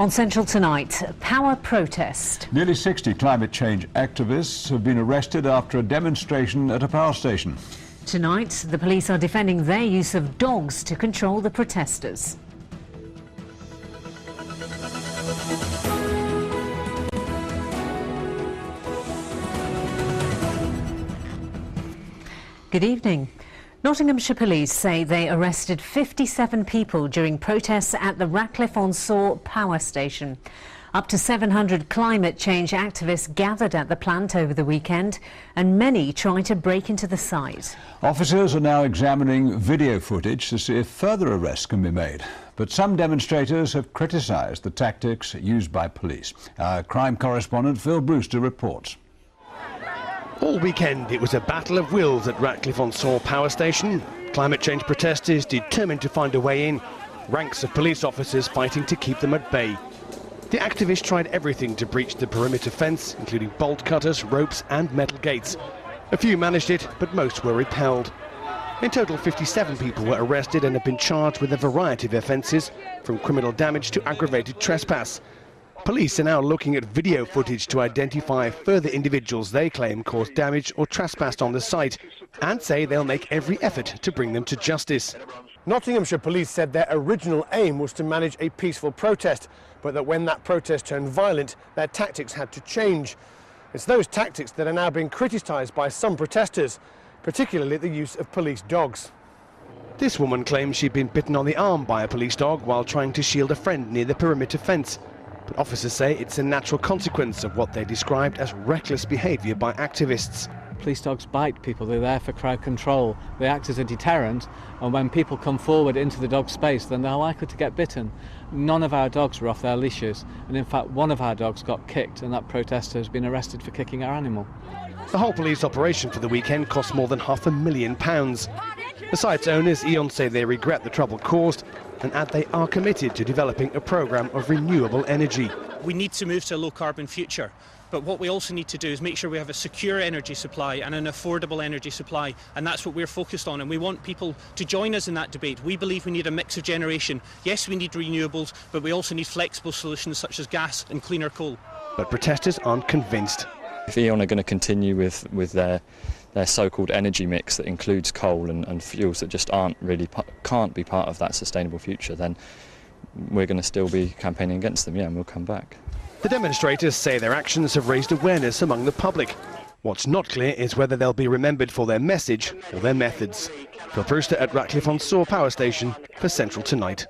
On Central tonight, power protest. Nearly 60 climate change activists have been arrested after a demonstration at a power station. Tonight, the police are defending their use of dogs to control the protesters. Good evening. Nottinghamshire police say they arrested 57 people during protests at the Ratcliffe-on-Soar power station. Up to 700 climate change activists gathered at the plant over the weekend, and many tried to break into the site. Officers are now examining video footage to see if further arrests can be made. But some demonstrators have criticised the tactics used by police. Our crime correspondent Phil Brewster reports. All weekend it was a battle of wills at Ratcliffe-on-Soar power station. Climate change protesters determined to find a way in. Ranks of police officers fighting to keep them at bay. The activists tried everything to breach the perimeter fence, including bolt cutters, ropes and metal gates. A few managed it, but most were repelled. In total, 57 people were arrested and have been charged with a variety of offences, from criminal damage to aggravated trespass. Police are now looking at video footage to identify further individuals they claim caused damage or trespassed on the site, and say they'll make every effort to bring them to justice. Nottinghamshire police said their original aim was to manage a peaceful protest, but that when that protest turned violent, their tactics had to change. It's those tactics that are now being criticised by some protesters, particularly the use of police dogs. This woman claims she'd been bitten on the arm by a police dog while trying to shield a friend near the perimeter fence. But officers say it's a natural consequence of what they described as reckless behaviour by activists. Police dogs bite people, they're there for crowd control, they act as a deterrent, and when people come forward into the dog space then they're likely to get bitten. None of our dogs were off their leashes, and in fact one of our dogs got kicked, and that protester has been arrested for kicking our animal. The whole police operation for the weekend cost more than £500,000. The site's owners, Eon, say they regret the trouble caused and add they are committed to developing a programme of renewable energy. We need to move to a low-carbon future, but what we also need to do is make sure we have a secure energy supply and an affordable energy supply, and that's what we're focused on, and we want people to join us in that debate. We believe we need a mix of generation. Yes, we need renewables, but we also need flexible solutions such as gas and cleaner coal. But protesters aren't convinced. If Eon are going to continue with their so-called energy mix that includes coal and fuels that just can't be part of that sustainable future, then we're going to still be campaigning against them, and we'll come back. The demonstrators say their actions have raised awareness among the public. What's not clear is whether they'll be remembered for their message or their methods. Phil Brewster at Ratcliffe-on-Soar power station for Central Tonight.